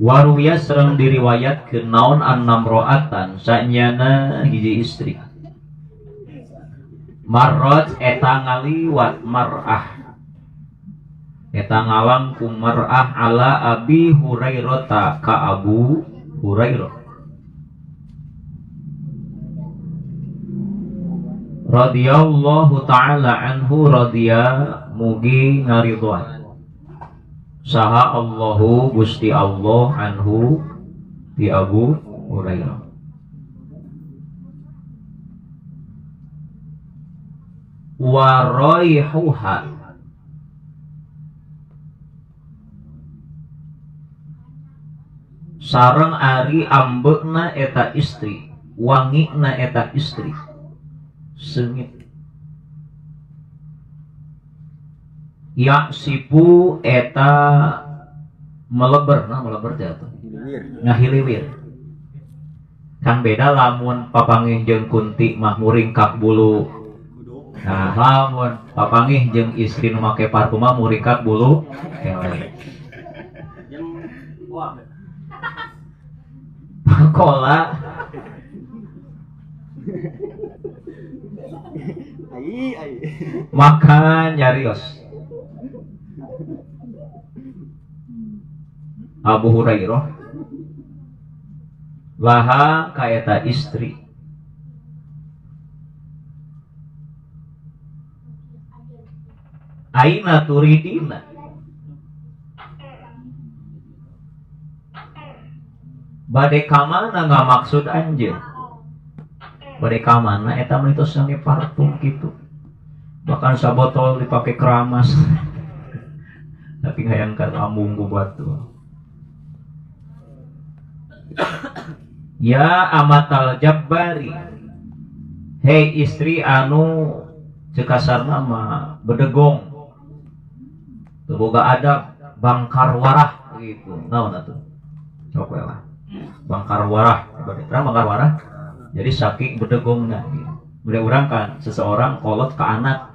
Waruya serang diriwayat ke naon annam ro'atan sanyana hiji istri. Marrot eta ngaliwat mar'ah, eta ngawangku mar'ah ala Abi Hurairah ka Abu Hurairah radhiyallahu ta'ala anhu radhiya mugi ngaridwan saha Allahu Gusti Allah anhu di Abu Hurairah. Wa raihuha sareng ari ambeuna eta istri, wangina eta istri seungit. Yaksipu eta meleber, nah meleber teh atuh ngahiliwir. Kan beda lamun papangih jeung Kunti mah muringkak bulu. Nah, lamun papangih jeung istri nu make parfum mah muringkak bulu kelek. Pakola makan nyarios Abu Hurairah laha kaeta istri aina turidina bade kamana ngamaksud anjeun bade kamana eta mitos sange parfum gitu bahkan sabotol dipakai keramas tapi ngayangkan ambung ku batu. Ya amatal jabbari, hei istri anu cekasarna mah bedegong teu boga adab, bangkar warah gitu. Naon atuh? Sok we lah. Bangkar warah, terang bangkar warah. Jadi saking bedegongna gitu. Beda urang kan seseorang kolot ke anak,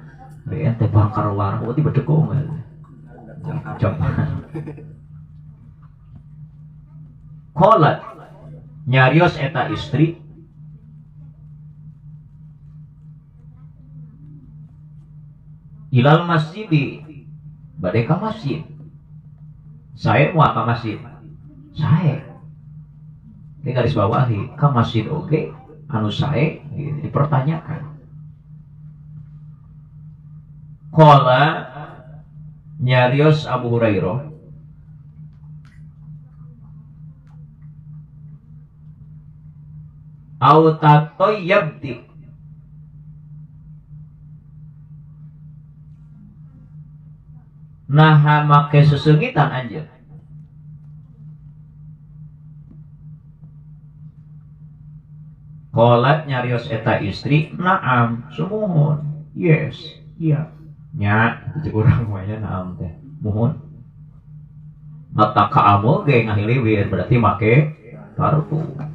ente bangkar warah, berarti bedegong ya. Kolot nyarios eta istri ilal masjidi bade ka masjid. Saya mau ka masjid. Saya ini garis bawahi ka masjid oge anu sae dipertanyakan. Qala nyarios Abu Hurairah au tatoyabdi naha make sesengitan anjeun. Qolat nyarios eta istri naam sumuhun yes iya nya itu urang mah nya naam teh muhun mata ka amul ge ngahiliwir berarti make parfum.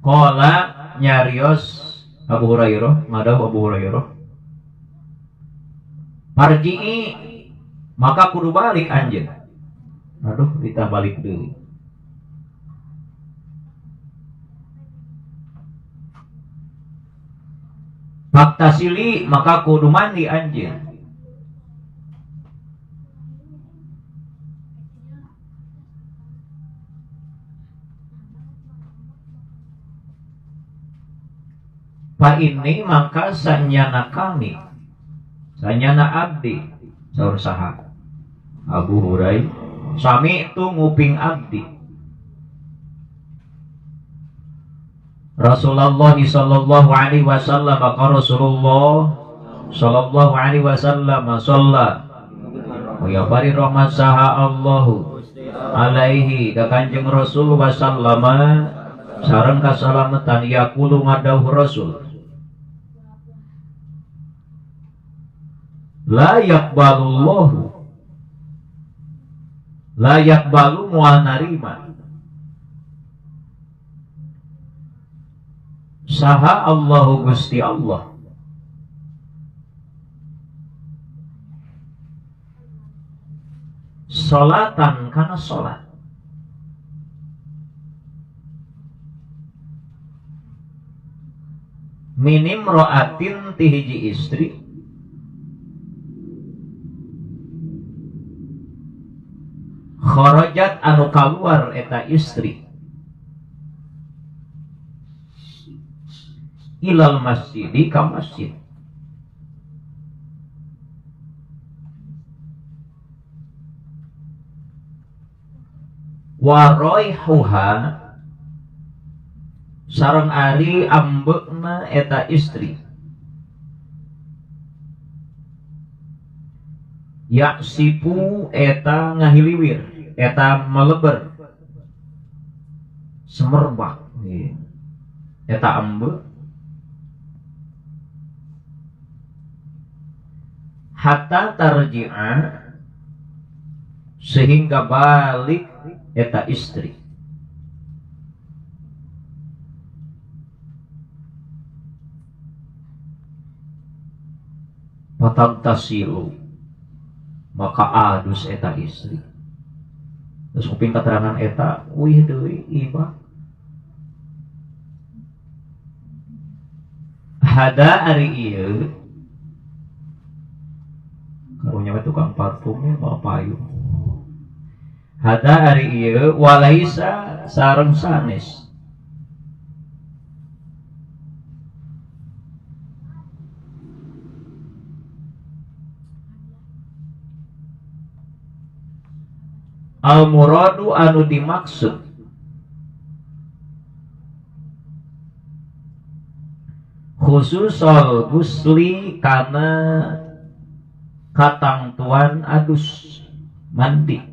Qala nyarios Abu Hurairah ngadau Abu Hurairah parji'i maka kudu balik anjeun. Aduh kita balik deui. Faktasili maka kudu mandi anjeun. Fa ini maka sanyana kami, sanyana abdi, saur saha Abu Hurairah, sami itu nguping abdi. Rasulullah sallallahu alaihi wasallam maka Rasulullah sallallahu alaihi wasallam shalla wa yafari rahmat saha Allahu alaihi ka Kanjeng Rasul wasallama sareng kasalamatan yaqulu ngadauh Rasul la yaqbalu mual narima saha Allahu Gusti Allah salatan kana salat minim roatin ti hiji istri kharajat anu kaluar eta istri ilal masjidi ka masjid wa raihuha sareng ari ambeukna eta istri yaksipu eta ngahiliwir eta meleber semerbak eta ambeuk hatta tarji'a sehingga balik eta istri patantasilu maka adus eta istri terus kuping keterangan eta wih deui iba hada ari ieu karunya tukang parfumnya mau payung hada ari ieu walaisa sareng sanes al muradu anu dimaksud khususal gusli kana katangtuan adus mandi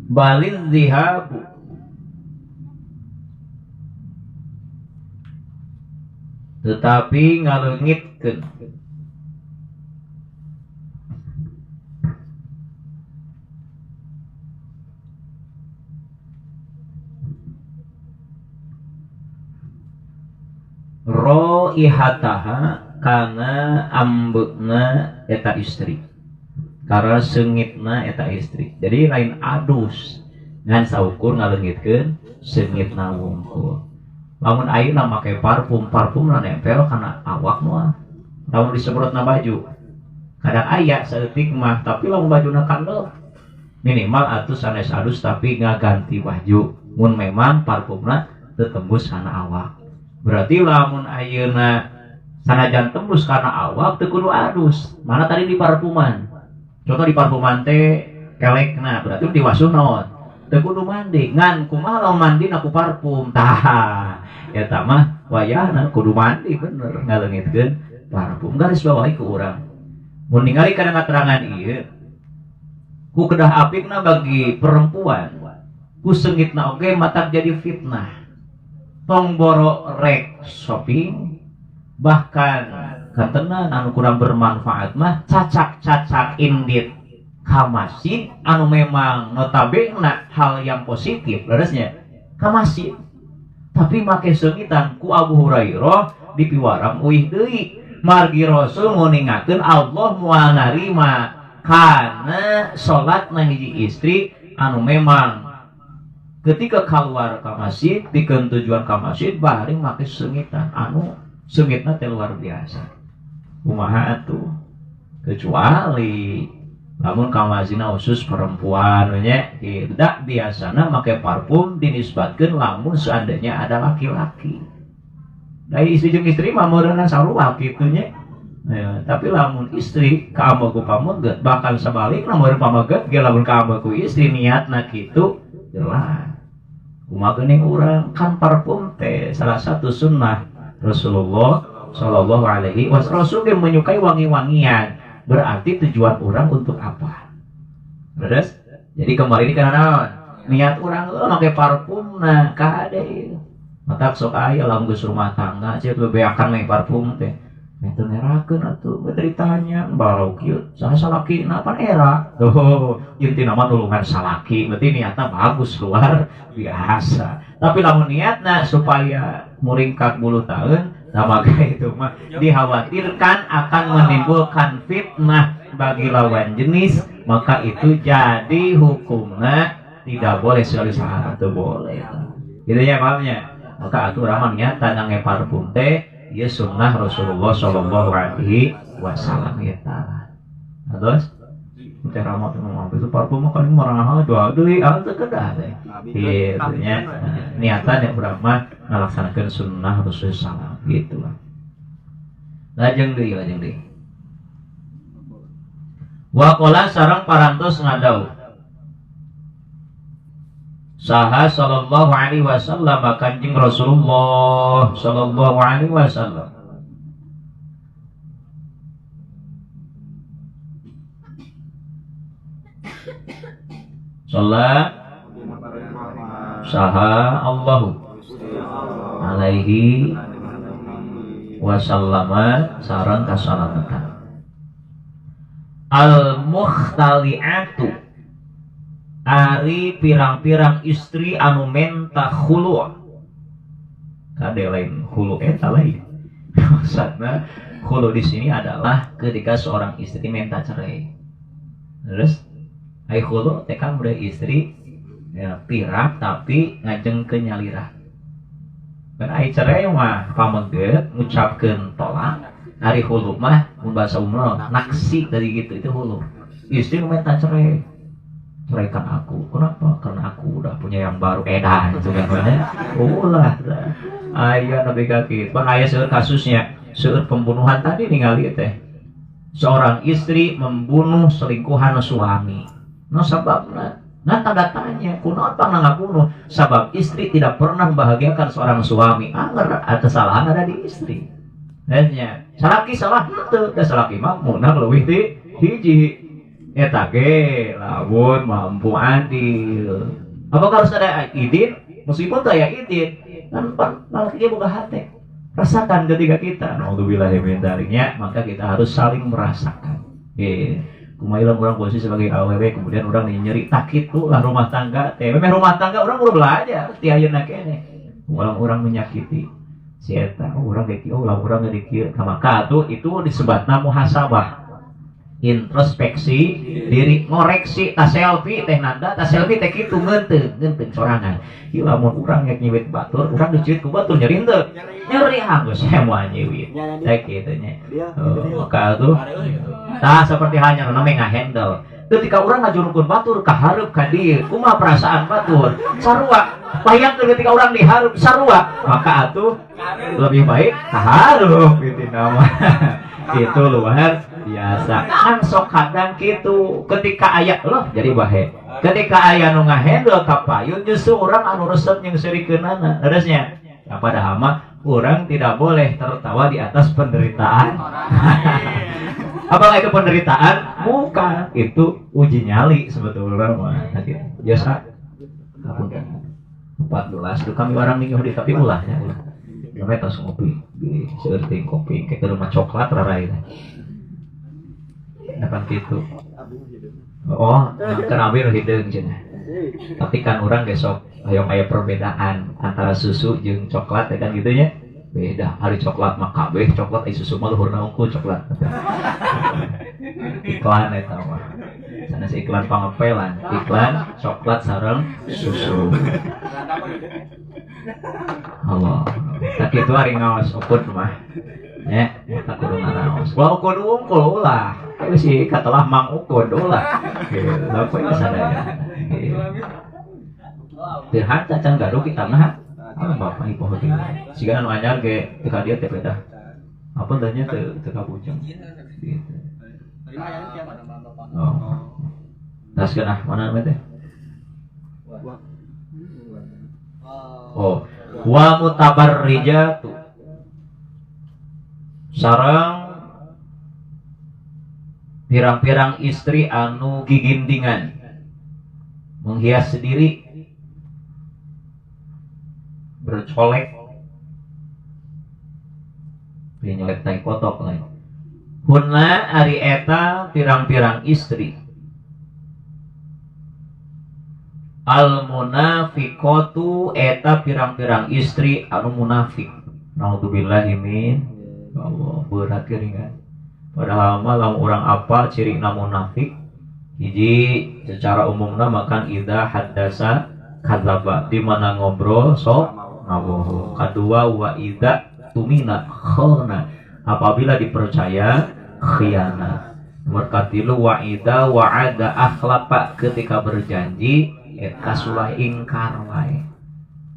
balil zihabu tetapi ngaleungitkeun roihataha kana ambeukna eta istri karena seungitna eta istri jadi lain adus ngan saukur ngaleungitkeun seungitna wungkul lamun ayeuna make parfum nempel kana awak moal lamun disemprotna baju kadang aya saeutik mah tapi lamun bajuna kandel minimal atuh sanes adus tapi ngaganti baju mun memang parfumna teu tembus kana awak berarti lamun ayeuna sanajan tembus kana awak teu kudu adus mana tadi di parfuman contoh di parfuman teh kelekna berarti diwasuh naon teu kudu mandi ngan kumaha lamun mandi ku parfum tah eta mah wayahna kudu mandi bener ngaleungitkeun parfum garis bawahi ku urang mun ningali kana katerangan ieu ku kedah apikna bagi perempuan ku seungitna oge matak jadi fitnah tong boro rek shopping bahkan katenan anu kurang bermanfaat mah cacak-cacak indit ka masjid anu memang notabene hal yang positif leresnya ka masjid tapi make seungitan ku Abu Hurairah dipiwarang uih deui margi Rasul nguningakeun Allah moal narima kana salatna hiji istri anu memang ketika keluar ke masjid pikeun tujuan ke masjid bari make seungitan anu seungitna teh luar biasa kumaha atuh kecuali lamun kamazina khusus perempuan nya tidak biasana make parfum dinisbatkeun lamun seandainya ada laki-laki dari istri jeung istri mah meureunna sarua kitu nya tapi lamun istri ka ambeuk ku pameget bahkan sebalikna meureun pameget ge lamun ka ambeuk ku istri niatna kitu jelas kumaha geuning urang kan parfum teh salah satu sunnah Rasulullah sallallahu alaihi wasallam Rasul ge menyukai wangi-wangian berarti tujuan orang untuk apa? Terus, jadi kemarin ini karena naon? Niat orang pakai parfum, nah kade. Matak sok aya lamun geus rumah tangga, cek bebeakan main parfum teh. Itu ngerakeun atuh beritanya baru kieu. Saha salakina pan era. Tuh, intina mah nulungan salaki, berarti niatna bagus luar biasa. Tapi lamun niatna supaya muringkak 10 tahun Nah, maka itu mah dikhawatirkan akan menimbulkan fitnah bagi lawan jenis, maka itu jadi hukumnya tidak boleh sekali salah itu boleh. Gitu ya pahamnya. Maka atuh ramanya tanang parfum teh ieu sunnah Rasulullah sallallahu alaihi wasallam eta. Terus teh ramah itu parfum kan maraha doa deui teu kedah teh. Gitu nya. Niatan yang urang ngalaksanakeun sunnah Rasulullah sallallahu gitu lah. Lajeng deui. Wa qala sareng parantos ngadau. Saha sallallahu alaihi wasallam kanjeng Rasulullah sallallahu alaihi wasallam. Salat saha Allahu alaihi wasallama sareng kasalamatan. Al-mukhtali'atu ari pirang-pirang istri anu menta khulu. Kade lain khulu eta lain. Maksudnya khulu di sini adalah ketika seorang istri menta cerai. Terus ai khulu teh kan udah istri ya, pirang tapi ngajeng ke nyalirah. Kan ai cerai mah pamenggeut ngucapkeun tolak. Ari khulu mah mun bahasa umum naksi dari gitu itu khulu. Istri minta cerai. Ceraikan aku. Kenapa? Karena aku udah punya yang baru edan gitu kan. Ulah. Aya nabi kaki. Pan aya seueur kasusnya, seueur pembunuhan tadi ningali teh. Seorang istri membunuh selingkuhan suami. No sababna. Nah tanda tanya, kunaon pang ngabunuh? Sabab istri tidak pernah membahagiakan seorang suami. Angger kesalahan ada di istri. Hanya salaki salah henteu, da salaki mah munang leuwih ti hiji. Eta ge lamun mampu adil. Apakah harus ada idin? Meskipun teu aya idin, kan lalaki ge boga hate. Rasakan ketika kita, naudzubillahi min dzalik, maka kita harus saling merasakan. Kumaha orang posisi sebagai awewe kemudian orang nyeri takit tuh lah rumah tangga. Memang rumah tangga orang udah belajar ti ayeuna kene. Orang menyakiti si eta orang kayak kieu ulah urang geus dikieu. Maka itu disebutna muhasabah. Introspeksi diri, ngoreksi ta selfie teh nanda, ta selfie teh kitu ngeunteun sorangan. Ieu lamun urang nya nyiwit batur, urang diciwit ku batur nyeri henteu? Nyeri geus moal nyiwit. Teh kitu nya. Maka tah seperti hanya namanya ngahandle. Ketika orang ngajurkeun batur ka hareup ka dieu, kumaha perasaan batur? Sarua. Bayangkeun ketika orang dihareup sarua, maka atuh lebih baik ka hareup gitu nama. Itu luar biasa. Kan sok kadang gitu ketika aya loh jadi bahe. Ketika aya nu ngahandle ka payun justru urang anu resep jeung serikeunana. Terusnya ya padahal mah urang tidak boleh tertawa di atas penderitaan. Apakah itu penderitaan? Bukan, itu uji nyali sebetulnya mah. Biasa. Kapunten. 14 tuh kami orang minggu di tapi ulahnya ulah. Kami tas ngopi, seperti kopi, kayak rumah coklat rarai. Akan gitu. Oh, kenabir hideung cenah. Tapi kan orang besok hayang aya perbedaan antara susu jeung coklat ya kan gitu ya. Beda, hari coklat mah kabeh coklat ai susu mah luhurna unggul coklat. Iklan eta mah. Sanes iklan pangepelan, iklan coklat sareng susu. Allah. Tak itu hari ngaos ukun mah. Ya, tak kudu ngaraos. Kalau ukun unggul ulah. Tapi sih katalah mang ukun ulah. Lah poe sadaya. Dirhan cacan garuk kita mah. Bapak ibu hati. Siga anu anyar ge teu dia teh beda. Apa tanya teu kabujang. Gitu. Oh. Tas kenah mana teh? Oh, wa mutabarrijatu. Sareng pirang-pirang istri anu gigindingan menghias diri bercolek nyolek tai kotok lain. Hunna ari eta pirang-pirang istri al munafiqatu eta pirang-pirang istri anu munafik. Naudzubillahi min Allah berat geuningan. Padahal mah lamun urang apa ciri munafik hiji secara umumna makan idza haddasa kadzaba di mana ngobrol sok ngabohong. Kedua wa idza tumina khana apabila dipercaya khianat. Nomor katilu wa idza wa'ada akhlafa ketika berjanji eta sulah ingkar wae.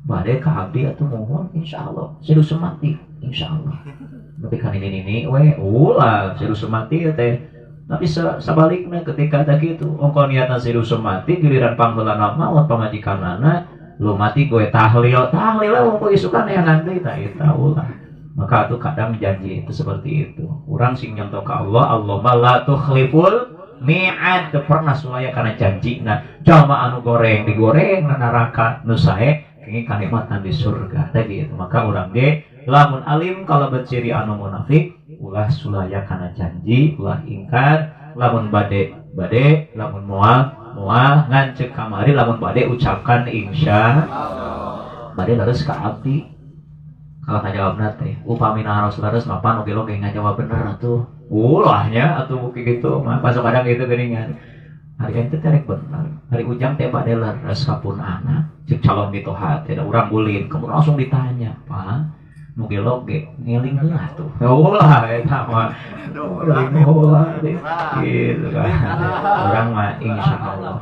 Bade ka abdi atuh mohon insyaallah sedu semati insyaallah. Tapi kan ini we ulah sedu semati teh. Tapi sebaliknya ketika ada gitu ongko niatna sedu semati giliran pangheulana maot pamajikanana lu mati gue tahlil ongko isukan yang nanti tak eta ulah. Maka itu kadang janji itu seperti itu. Orang sing nyontoh ke Allah la tukhliful mi'ad teu pernah sulaya karena janji. Nah, jalma anu goreng digoreng na neraka nu sae kenging kanikmatan di surga tadi itu. Maka urang ge lamun alim kalau berciri anu munafik ulah sulaya karena janji, ulah ingkar, lamun bade lamun moal ngan ceuk kamari lamun bade ucapkan insya bade leres ka abdi. Kalau ngajawabna teh upamina harus leres mapa nu geloge ngajawab bener atuh. Ulahnya atuh buki gitu mah pas kadang gitu geuningan. Hari ente terek bener. Hari ujang teh bade leres kapun anak ceuk calon mitoha teh urang ulin kemudian langsung ditanya, "Pak, nu geloge ngeling heula tuh." Ulah eta mah. Ngeling heula gitu kan. Urang mah insyaallah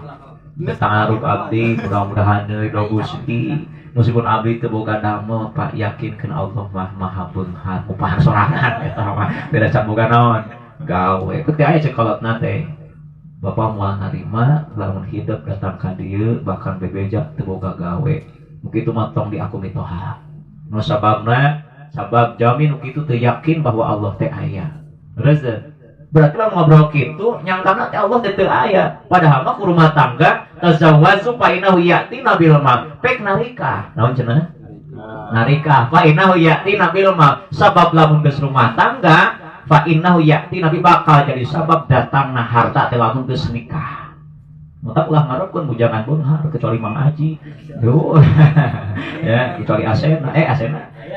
tangaruk abdi mudah-mudahan deui do Gusti. Meskipun abdi teu boga dame Pak yakinkeun Allah mah Maha Beunghar upah sorangan eta mah beda can boga naon gawe ketika aya cekolotna teh Bapak moal narima lamun hidup datang ka dieu bahkan bebeja teu boga gawe begitu mah tong di aku mitoha nu sababna sabab jamin kitu teu yakin bahwa Allah teh aya terus berarti lah ngobrol gitu nyangkana teh Allah teh teu aya padahal mah ku rumah tangga tazawwazu fa innahu ya'tina bil mal pek narika naon cenah narika fa innahu ya'tina bil mal sabab lamun geus rumah tangga fa innahu ya'tina bi bakal jadi sabab datangna harta teh lamun geus nikah mata ulah ngarepkeun bujangan beunghar kecuali Mang Aji yo ya kecuali Asena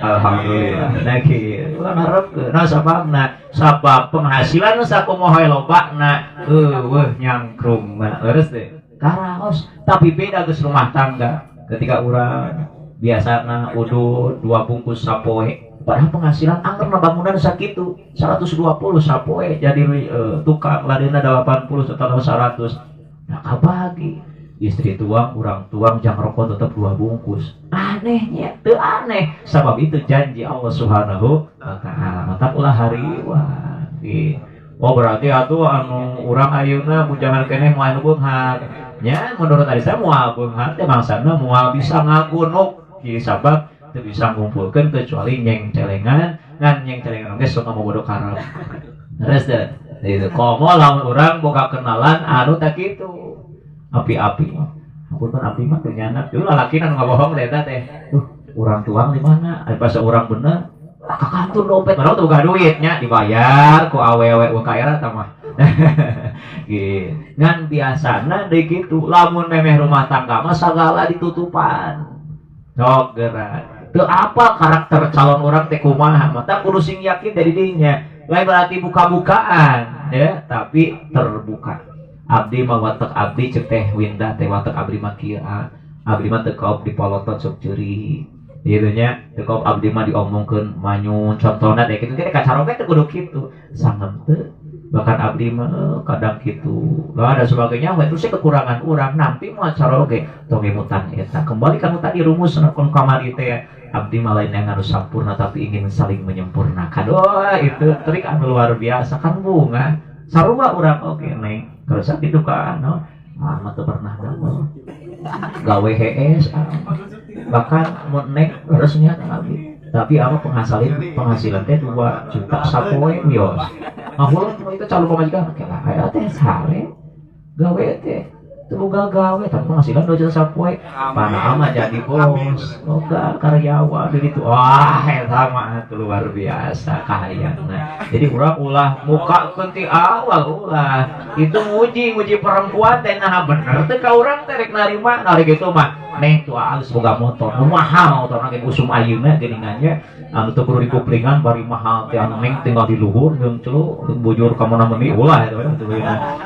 alhamdulillah nah kieu ulah ngarepkeun nah sabab penghasilan sakumaha lobana weuh nyangkrung leres teh karaos tapi beda geus rumah tangga ketika urang biasana udud 2 bungkus sapoe padahal penghasilan angker na bangunan sakitu 120 sapoe jadi tukang ladena 80 atau 100 nah kabagi istri tuang urang tuang jang rokok tetap 2 bungkus anehnya teu aneh sabab itu janji Allah Subhanahu wa taala mantap ulah hariwah oh berarti atuh anu urang ayeuna bujangan keneh moal beunghar nya menurut ari saya moal beunghar teh maksudna moal bisa ngagunuk ki sabab teu bisa ngumpulkeun kecuali nyeng celengan ngan nyeng celengan geus sok ngomong karep terus teh itu komo lamun urang boga kenalan anu tak kitu api-api aku kan api mah ternyata dulu lalakina nu ngabohong eta teh urang tuang di mana pas urang bener kakak tuh dompet padahal tuh gak duitnya dibayar ku awewe UKR tah mah gitu ngan biasana deui kitu lamun memeh rumah tangga mah sagala ditutupan sok gerak teu apa karakter calon orang teh kumaha mah tah kudu sing yakin dari dinya lain berarti buka-bukaan ya tapi terbuka abdi mah watek abdi cek teh windah teh watek abdi mah kieu abdi mah teu kaop dipolotot sok ceuri ieu nya teu kaop abdi mah diomongkeun manyun contohna teh kitu teh kacaroge teh kudu kitu sangem teu bahkan abdi mah kadang kitu lah ada sebagainya we terus kekurangan urang nampi mah caroge tong imutan eta kembali kanu tadi rumusna kun kamari teh abdi mah lain yang harus sempurna tapi ingin saling menyempurnakan itu trik anu luar biasa kan bunga sarua urang oke neng terus itu kan no mah teu pernah gawe hees bahkan mun neng terus niat abdi tapi apa penghasilan teh 2 juta sapoe wios ngahulun itu calon pamajikan kela aya teh sare gawe teh teu boga gawe tapi penghasilan 2 juta sapoe pana mah jadi bos boga karyawan gitu wah eta mah luar biasa kahayanna jadi urang ulah muka penting awal ulah itu nguji perempuan teh nah bener teh ka urang teh rek narima nari gitu mah neng tua alus boga motor nu mahal motor nage usum ayeuna geuningannya anu teu kudu dikuplingan bari mahal teh anu neng tinggal di luhur jeung celu bujur ka mana meuni ulah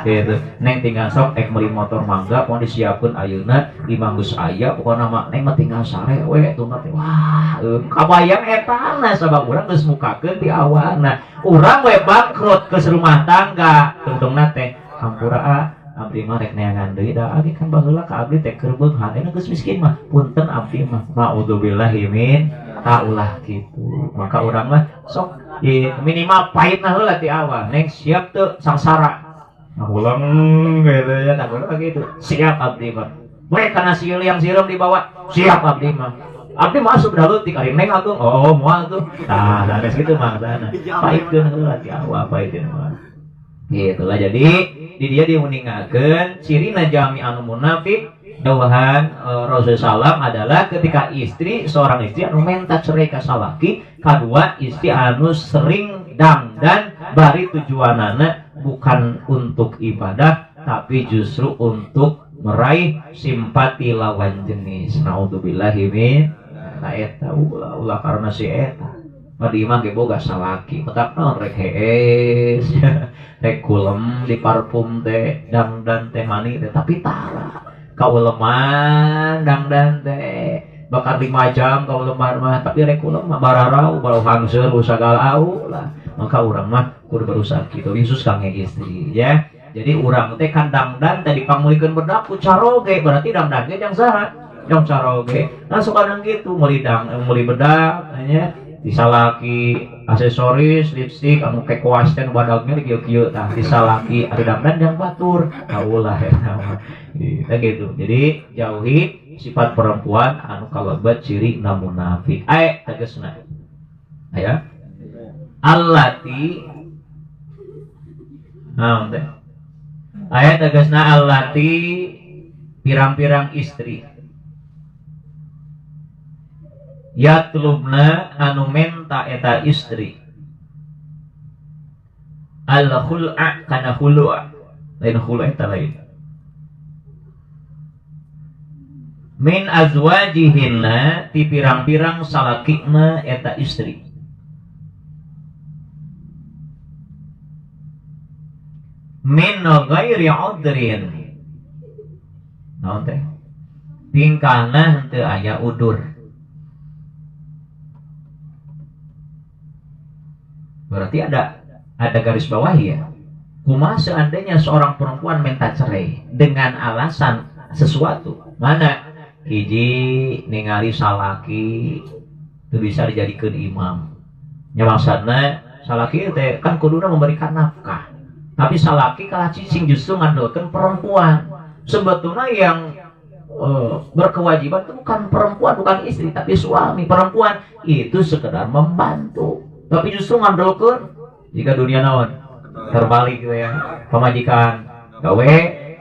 eta neng tinggal sok meuli motor mangga pon disiapkeun ayeuna imanggus aya pokona mah neng mah tinggal sare we tuna teh wah kabayang eta na sabab urang geus mukakeun di awalna urang we bangkrut geus rumah tangga tungtungna teh hampura abdi mah rek neangan deui da age kan baheula ka abdi teh keur beunghan eta geus miskin mah punten abdi mah naudzubillahi min taulah gitu maka urang mah sok minimal pahitna heula ti awal neng siap teu sangsara ulang gitu ya tak boleh gitu siap abdi mah mereka nasi yang siram dibawa siap abdi mah abdi masuk dahulu ti karing neng atuh oh moal tuh nah ada gitu mah sana pahitkeun heula ti awal pahitkeun mah gitu lah jadi di dia diuningakeun cirina jami anu munafik dawahan Rasulullah SAW adalah ketika seorang istri anu menta cerai ka salaki kadua istri anu sering dangdan bari tujuanana bukan untuk ibadah tapi justru untuk meraih simpati lawan jenis naudzubillahi min eta ulah karena si eta madi mah ge boga salaki tetap naon rek hees rek kulem di parfum teh dangdan teh mani teh tapi tara kauleman dangdan teh bakar 5 jam kauleman mah tapi rek kulem mah bararau baru hangseur usagala lah maka urang mah kudu berusaha kitu khusus kangge istri ya jadi urang teh kan dangdan teh dipamulikeun bedak ku caroge berarti dangdan ge jang saha jang caroge nah suka gitu meuli bedak nya disalaki aksesoris lipstik anu kekuasaan badagnya kieu-kieu tah disalaki ada dangdan yang batur kaulah eta mah gitu jadi jauhi sifat perempuan anu kalebat ciri na munafik tegasna aya allati naon teh aya tegasna allati pirang-pirang istri yatlubna anu menta eta istri al-khul'a kana khulu'a lain khulu'a eta lain min azwajihinna ti pirang-pirang salakina eta istri min ghairi udrin naon teh tingkahna henteu aya udur berarti ada garis bawah ya kumaha seandainya seorang perempuan minta cerai dengan alasan sesuatu mana hiji ningali salaki itu bisa dijadikan imam nya maksudna salaki teh kan kuduna memberikan nafkah tapi salaki kalah cicing justru ngandalkeun perempuan sebetulnya yang berkewajiban itu bukan perempuan bukan istri tapi suami perempuan itu sekedar membantu tapi justru ngandalkeun jika dunia naon terbalik gitu ya pemajikan gawe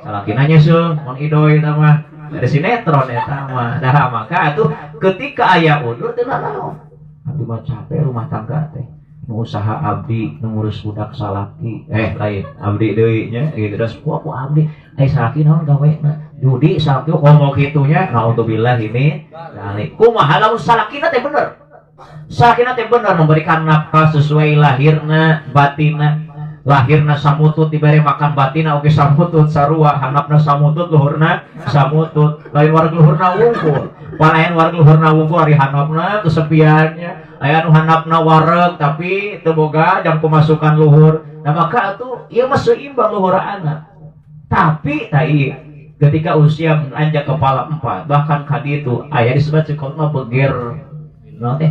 salakina nyeuseul mun idoy eta mah ada sinetron eta mah nah maka atuh ketika aya udur teh naon abdi mah capek rumah tangga teh nu usaha abdi nu ngurus budak salaki lain abdi deui nya gitu terus ku abdi salaki naon gawena judi salaki ngomong kitunya naudzubillah ini dalik kumaha lamun salakina teh bener salakina teh bener memberikan nafkah sesuai lahirna batina lahirna samutut diberi makan batina oke samutut sarua handapna samutut luhurna samutut lain warga luhurna wungkul palayan warga luhurna wungkul hari handapna kesepiannya aya nu handapna wareg tapi teu boga jang pemasukan luhur nah maka atuh ieu mah seimbang luhur anak tapi tai ketika usia menanjak kepala 4 bahkan kaditu aya disebut sekolna beger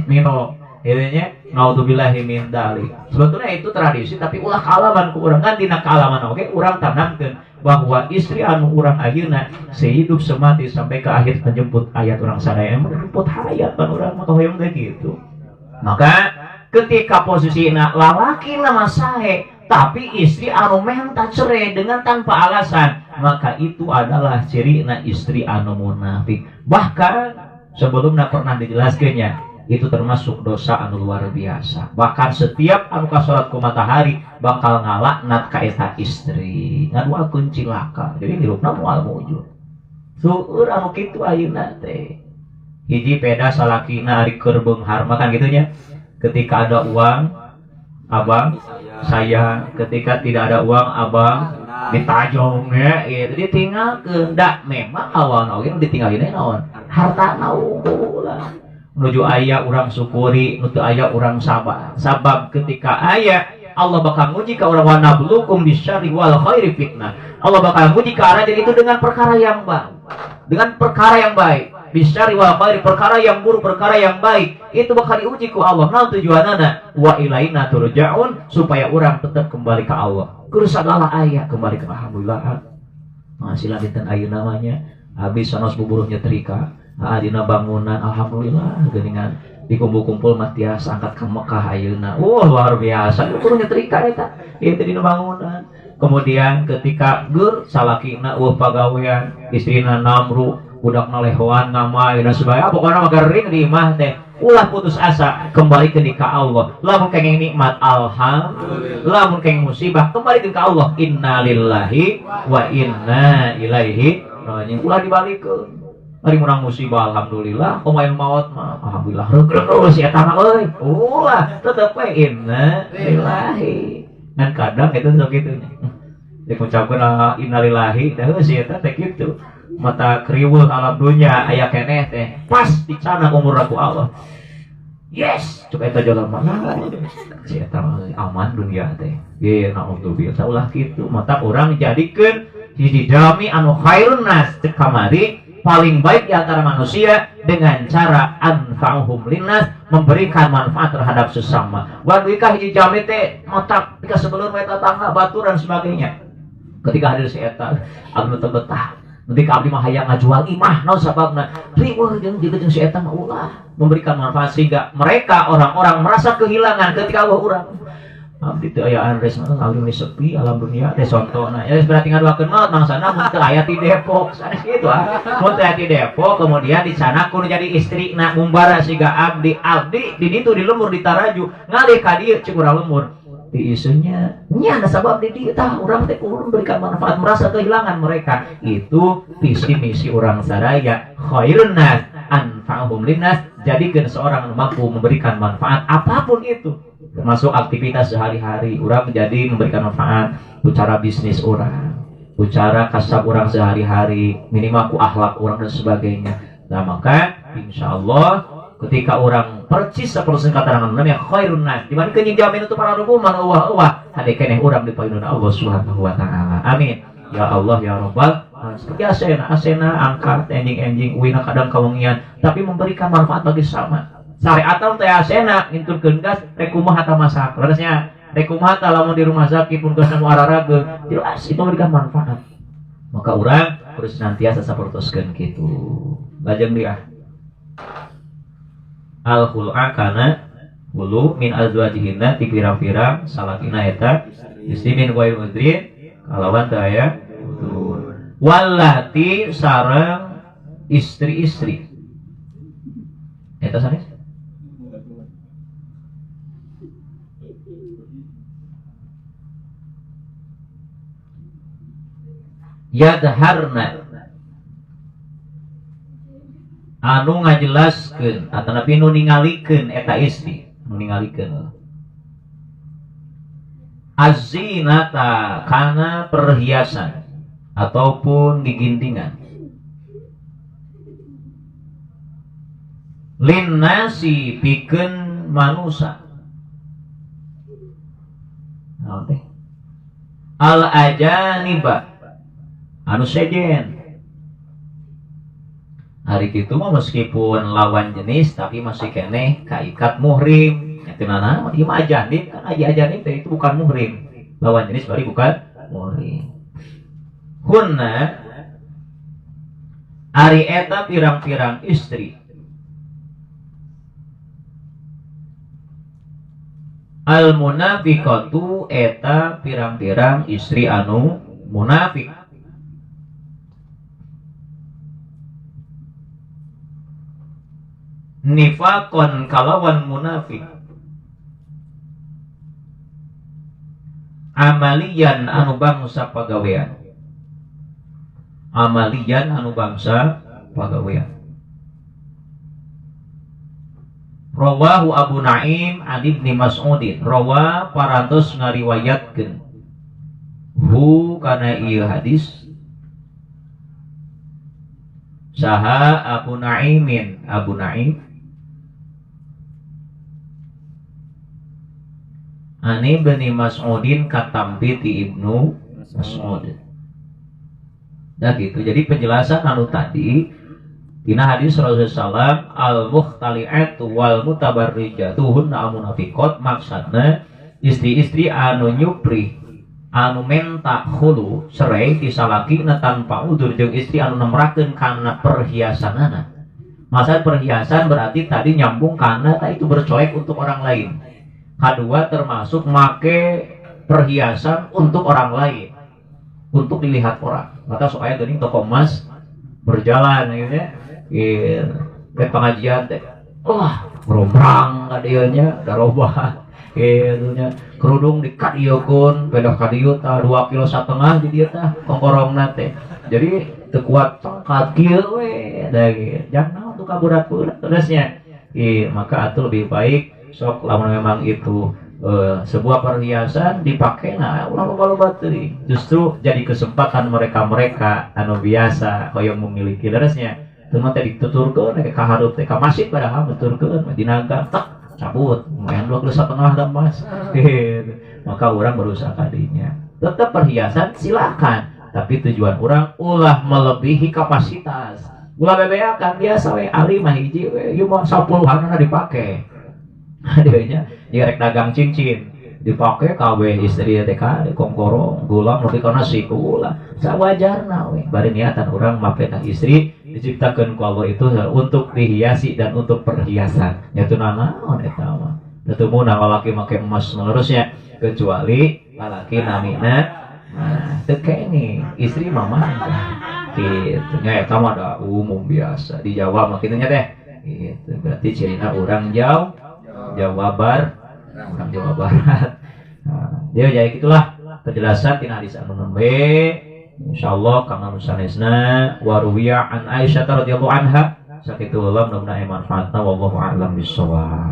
mino intinya naudzubillahi min dzalik sebetulnya itu tradisi tapi ulah kaalaman ku urang kan dina kaalaman oge urang tanamkeun bahwa istri anu urang ayeuna sehidup semati sampai ke akhir penjemput ayat urang sadaya menjemput hayat kan urang mah hoyong teh gitu maka ketika posisina lalaki nama sae tapi istri anu menta cerai dengan tanpa alasan maka itu adalah cirina istri anu munafik bahkan sebelumnya pernah dijelaskannya itu termasuk dosa anu luar biasa bahkan setiap anu kasolat ku matahari bakal ngalaknat ka eta istri ngaduakeun cilaka jadi hirupna moal mujud seueur anu kitu ayeuna teh hiji peda salakina ari keur beunghar makan kitu nya Ketika ada uang, abang saya. Ketika tidak ada uang, abang ditajong ya. Itu ditinggal ke ndak memang awal nawin ditinggalin naon. Harta naulah. Menuju ayah orang syukuri, nutu ayah orang sabar. Sabab ketika ayah Allah bakal nguji ke orang wa nabluukum bisyarri wal khairi fitnah. Allah bakal nguji ke arah jadi itu dengan perkara yang baik. Dengan perkara yang baik. Bisyarri wal khairi, perkara yang buruk, perkara yang baik. Itu bakal diuji ku Allah. Nah tujuanana wa ilaina turja'un, supaya orang tetap kembali ke Allah. Kudu sagala aya kembali ke alhamdulillah. Masilah dinten ayeuna namanya. Habis sanos buburuh nyetrika. Adina bangunan alhamdulillah geuningan dikumpul-kumpul matias angkat ke Mekah ayeuna. Luar biasa. Kudu nyetrika eta. Itu dina bangunan. Kemudian ketika gur salakina pagawean, istrina namru, budakna lehoan ngamai dan sebagainya. Pokoknya mah gering di imah teh. Ulah putus asa, kembali ke ka Allah. Lamun kenging nikmat alhamdulillah. Lamun kenging musibah kembali ke Allah. Inna lillahi wa inna ilaihi raji'un. Ulah dibalikeun. Ari menang musibah alhamdulillah, komain maut mah alhamdulillah. Reug si eta mah euy. Ulah tetep we inna lillahi. Dan kadang itu sok kitu nya. Diucapkeun inna lillahi, teh si eta teh kitu. Mata kriweuh alam dunya aya keneh teh. Pas dicana umur aku Allah. Yes, coba eta jalan mana? Si eta aman dunia teh. Ye naudzubillah ulah kitu. Mata urang jadikeun hiji jalmi anu khairun nas cek kamari paling baik di antara manusia dengan cara anfa'uhum linnas, memberikan manfaat terhadap sesama. Wadikah hiji jalmi teh otak ketika sebelum eta tangga batur dan sebagainya. Ketika hadir si eta anu teu betah. Ketika abdi mah hayang ngajual imah naon sababna? Riweuh jeung si eta mah ulah memberikan manfaat sehingga mereka orang-orang merasa kehilangan ketika Allah urang. Abdi teu aya andres abdi sepi alam dunia teh contona. Ya berarti ngaduakeun maot mangsana mun teu aya ti Depok sanes kitu Mun teu aya ti Depok kemudian di sana kudu jadi istrina mumbara siga abdi di ditu di lemur di Taraju ngalih ka dieu cik urang lemur. Di isunya nya ada sabab di dieu tah urang teh kudu memberikan manfaat merasa kehilangan mereka. Itu visi misi orang sadaya khairun nas anfa'uhum linnas, jadikan seorang mampu memberikan manfaat apapun itu, termasuk aktivitas sehari-hari orang menjadi memberikan manfaat, bicara bisnis orang, bicara kasab orang sehari-hari, minimal ku akhlak orang dan sebagainya. Nah maka insya Allah ketika orang percis seperti keterangan namanya khairun nas dibanding jamin itu para rukuman Allah hadekeneh orang dipainun Allah Subhanahu wa taala. Amin ya Allah ya Rabbal. Seperti asena angkat enjing uina kadang kawengian tapi memberikan manfaat bagi sesama. Syariatan teh asena nginturkeun gas rek kumaha ta masak. Terusnya rek kumaha ta lamun di rumah sakit pun geus ararageun. Jelas itu memberikan manfaat. Maka urang terus senantiasa sapertoskeun kitu. Lajeng dia al-khul'a kana hulu min azwajihinna ti pirang-pirang salakina eta muslimin wa mudrin kalawan teu aya wallati sareng istri-istri eta sanes yadharna anu ngajelaskeun atanapi nu ningalikeun eta istri nu ningalikeun az-zinata kana perhiasan ataupun gigintingan linnasi pikeun manusia al ajaniba anu sejen. Hari itu mah meskipun lawan jenis tapi masih keneh kaikat muhrim. Kenana ieu mah ajanib kan ajanib teh itu bukan muhrim. Lawan jenis bari bukan muhrim. Hunna ari eta pirang-pirang istri al munafiqatu eta pirang-pirang istri anu munafik. Nifakon kalawan munafik amalian anu bangsa pagawean amalian anu bangsa pagawean Rawahu Abu Naim an Ibni Mas'udin. Rawa parantos ngariwayatkeun hu kana ieu hadis saha Abu Naimin, Abu Naim ani Ibni Mas'udin katampi ti Ibnu Mas'ud. Dah gitu. Jadi penjelasan anu tadi dina hadis Rasulullah al-mukhtali'atu wal mutabarrijatu hunna munafiqat, maksudna istri-istri anu nyupri anu menta hulu serai ti salakina tanpa udur jeung istri anu nemrakeun kana perhiasanana. Maksud perhiasan berarti tadi nyambung karena itu bercoek untuk orang lain. Kedua termasuk make perhiasan untuk orang lain, untuk dilihat orang. Maka supaya geuning toko emas berjalan akhirnya pengajian teh wah rombrang ka dieu nya darobah kitu nya kerudung dikadieukun pedah kadieu tah 2,5 kilo di dieu tah kongkorongna teh jadi teu kuat tongkat kieu we da gitu jangan untuk kaburat-burat terusnya maka atuh lebih baik sok lamun memang itu sebuah perhiasan dipakai nah ulah loba teuing justru jadi kesempatan mereka anu biasa hoyong memiliki terusnya teman tadi tuturkeun ka harup teh ka masjid padahal tuturkeun di naga tak cabut main 2,5 kilo emas gitu. Maka orang berusaha kadinya tetap perhiasan silakan tapi tujuan orang ulah melebihi kapasitas ulah bebeakan biasa we ali mah hiji we ieu mah 10-an dipake adanya direk dagang cincin dipake KW istri teh ka di kongkorong gula nepi kana sikula sawajarna we bari niatan urang make tah istri diciptakeun ku Allah itu untuk dihiasi dan untuk perhiasan yaitu naon eta mah teu meunang lalaki make emas menerusnya kecuali lalaki namina teu kene istri mah mangga kitu nya eta mah da umum biasa di Jawa mah kitu nya teh gitu berarti cirina urang Jawa Barat. Dia jadi gitulah penjelasan tina hadis anu nembe. Insyaallah kang anu sanesna wa ruwiya an Aisyah radhiyallahu anha sakitu ulam mudah-mudahan manfaatna wallahu a'lam bissawab.